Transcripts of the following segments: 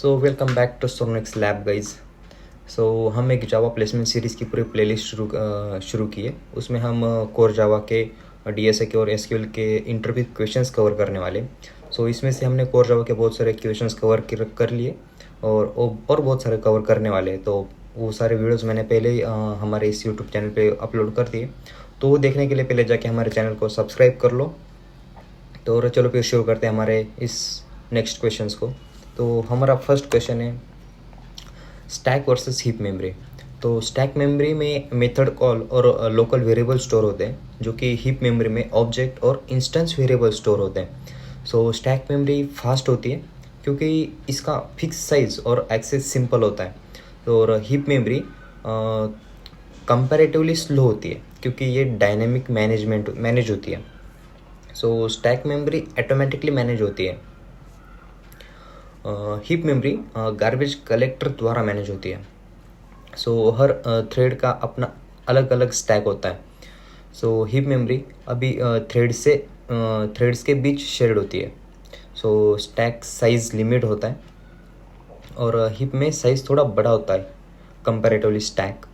So welcome back to Sonics Lab guys. So हम एक जावा placement series की पूरी प्लेलिस्ट शुरू की है। उसमें हम कोर जावा के डीएसए के और एसक्यूएल के इंटरव्यू क्वेश्चंस कवर करने वाले। सो इसमें से हमने कोर जावा के बहुत सारे क्वेश्चंस कवर कर लिए और बहुत सारे कवर करने वाले। तो वो सारे वीडियोस मैंने पहले ही हमारे इस यूट्यूब चैनल पे अपलोड कर दिए। तो वो देखने के लिए पहले जाके हमारे चैनल को सब्सक्राइब कर लो। तो चलो फिर शुरू करते हैं हमारे इस नेक्स्ट क्वेश्चंस को। तो हमारा फर्स्ट क्वेश्चन है स्टैक वर्सेस हीप मेमोरी। तो स्टैक मेमोरी में मेथड कॉल और लोकल वेरिएबल स्टोर होते हैं, जो कि हीप मेमोरी में ऑब्जेक्ट और इंस्टेंस वेरिएबल स्टोर होते हैं। सो स्टैक मेमोरी फास्ट होती है क्योंकि इसका फिक्स साइज और एक्सेस सिंपल होता है। और हीप मेमोरी कंपैरेटिवली स्लो होती है क्योंकि ये डायनेमिक मैनेज होती है। सो स्टैक मेमोरी ऑटोमेटिकली मैनेज होती है। हीप मेमोरी गार्बेज कलेक्टर द्वारा मैनेज होती है। सो हर थ्रेड का अपना अलग अलग स्टैक होता है। सो हीप मेमोरी अभी थ्रेड्स के बीच शेयर्ड होती है। सो स्टैक साइज लिमिट होता है और हीप में साइज थोड़ा बड़ा होता है कंपैरेटिवली स्टैक।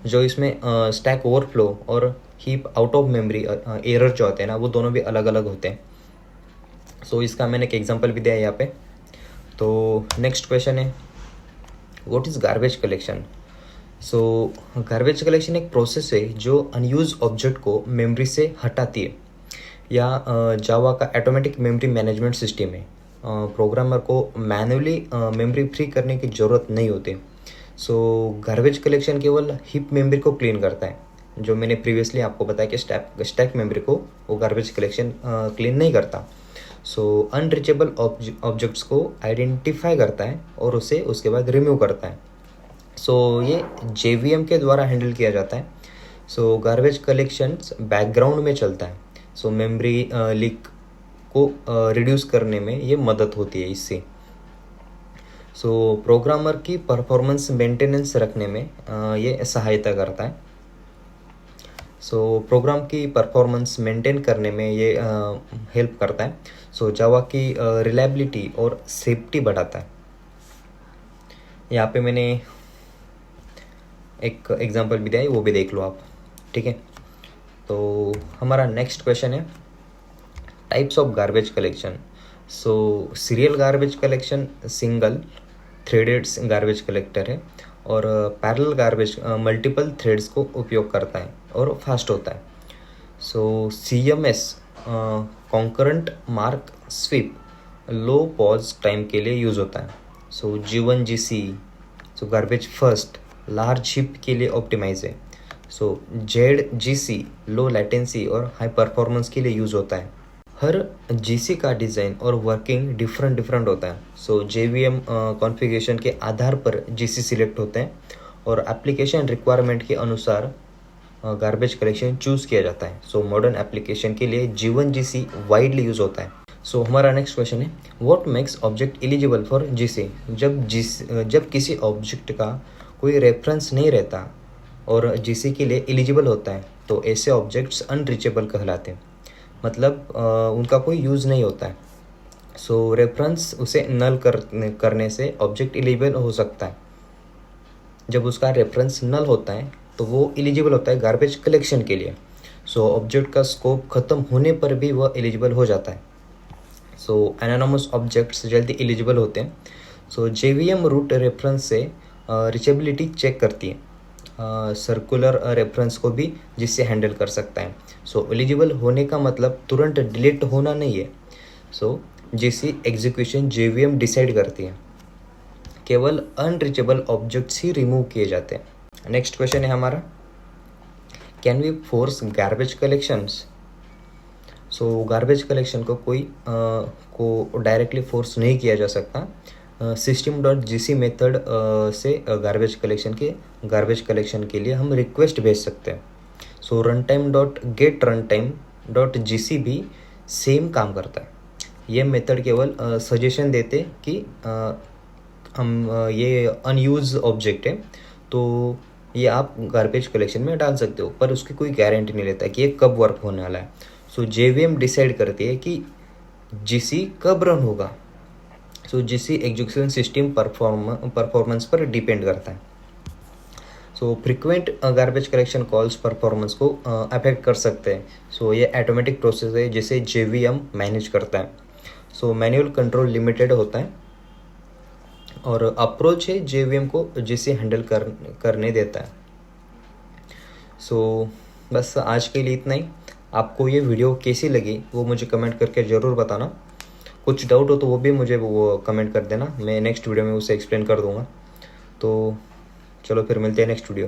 जो इसमें स्टैक ओवरफ्लो और heap out of memory error जो होते हैं ना, वो दोनों भी अलग अलग होते हैं। सो इसका मैंने एक एग्जांपल भी दिया है यहाँ पे। तो नेक्स्ट क्वेश्चन है what is garbage collection. So garbage collection एक प्रोसेस है जो अनयूज ऑब्जेक्ट को मेमोरी से हटाती है, या जावा का ऑटोमेटिक मेमोरी मैनेजमेंट सिस्टम है। प्रोग्रामर को मैन्युअली मेमोरी फ्री करने की ज़रूरत नहीं होती। सो गार्बेज कलेक्शन केवल हीप मेमोरी को क्लीन करता है। जो मैंने प्रीवियसली आपको बताया कि स्टैक मेमोरी को वो गार्बेज कलेक्शन क्लीन नहीं करता। सो अनरीचेबल ऑब्जेक्ट्स को आइडेंटिफाई करता है और उसे उसके बाद रिमूव करता है। सो ये JVM के द्वारा हैंडल किया जाता है। सो गार्बेज कलेक्शंस बैकग्राउंड में चलता है। सो मेमोरी लीक को रिड्यूस करने में ये मदद होती है इससे। सो प्रोग्रामर की परफॉर्मेंस मेंटेनेंस रखने में ये सहायता करता है। सो प्रोग्राम की परफॉर्मेंस मेंटेन करने में ये हेल्प करता है। सो जावा की रिलायबिलिटी और सेफ्टी बढ़ाता है। यहाँ पे मैंने एक एग्जांपल भी दिया है, वो भी देख लो आप, ठीक है। तो हमारा नेक्स्ट क्वेश्चन है types of garbage collection. So serial garbage collection single threaded garbage collector है, और पैरेलल गार्बेज मल्टीपल थ्रेड्स को उपयोग करता है और फास्ट होता है। सो CMS कॉन्करेंट मार्क स्वीप लो पॉज टाइम के लिए यूज़ होता है। सो G1GC सो गार्बेज फर्स्ट लार्ज हीप के लिए ऑप्टिमाइज है। सो ZGC लो लेटेंसी और हाई परफॉर्मेंस के लिए यूज़ होता है। हर GC का डिज़ाइन और वर्किंग डिफरेंट होता है। सो JVM कॉन्फ़िगरेशन के आधार पर GC सिलेक्ट होते हैं और एप्लीकेशन रिक्वायरमेंट के अनुसार गार्बेज कलेक्शन चूज़ किया जाता है। सो मॉडर्न एप्लीकेशन के लिए G1GC वाइडली यूज़ होता है। सो हमारा नेक्स्ट क्वेश्चन है what makes object eligible for GC। जब किसी ऑब्जेक्ट का कोई रेफरेंस नहीं रहता और GC के लिए एलिजिबल होता है, तो ऐसे ऑब्जेक्ट्स अनरीचेबल कहलाते हैं। मतलब उनका कोई यूज़ नहीं होता है। सो रेफरेंस उसे नल करने से ऑब्जेक्ट एलिजिबल हो सकता है। जब उसका रेफरेंस नल होता है तो वो एलिजिबल होता है गार्बेज कलेक्शन के लिए। सो ऑब्जेक्ट का स्कोप ख़त्म होने पर भी वह एलिजिबल हो जाता है। सो एनोनिमस ऑब्जेक्ट्स जल्दी एलिजिबल होते हैं। सो JVM रूट रेफरेंस से रीचेबिलिटी चेक करती है। सर्कुलर रेफरेंस को भी जिससे हैंडल कर सकता है। सो एलिजिबल होने का मतलब तुरंत डिलीट होना नहीं है। सो GC एग्जीक्यूशन JVM डिसाइड करती है। केवल अनरीचेबल ऑब्जेक्ट्स ही रिमूव किए जाते हैं। नेक्स्ट क्वेश्चन है हमारा can we force garbage collections. So garbage collection को डायरेक्टली फोर्स नहीं किया जा सकता। system.gc मेथड से गार्बेज कलेक्शन के लिए हम रिक्वेस्ट भेज सकते हैं। सो runtime.get_runtime.gc भी सेम काम करता है। ये मेथड केवल सजेशन देते कि हम ये अनयूज ऑब्जेक्ट है तो ये आप गार्बेज कलेक्शन में डाल सकते हो, पर उसकी कोई गारंटी नहीं लेता कि ये कब वर्क होने वाला है। सो JVM डिसाइड करती है कि GC कब रन होगा। सो जिससे एग्जीक्यूशन सिस्टम परफॉर्मेंस पर डिपेंड करता है। So frequent garbage collection calls performance को अफेक्ट कर सकते हैं। सो ये ऑटोमेटिक प्रोसेस है जिसे जेवीएम मैनेज करता है। सो मैनुअल कंट्रोल लिमिटेड होता है और अप्रोच है जेवीएम को जिसे हैंडल करने देता है। सो बस आज के लिए इतना ही। आपको ये वीडियो कैसी लगी वो मुझे कमेंट करके ज़रूर बताना। कुछ डाउट हो तो वो भी मुझे वो कमेंट कर देना, मैं नेक्स्ट वीडियो में उसे एक्सप्लेन कर दूंगा। तो चलो फिर मिलते हैं नेक्स्ट वीडियो।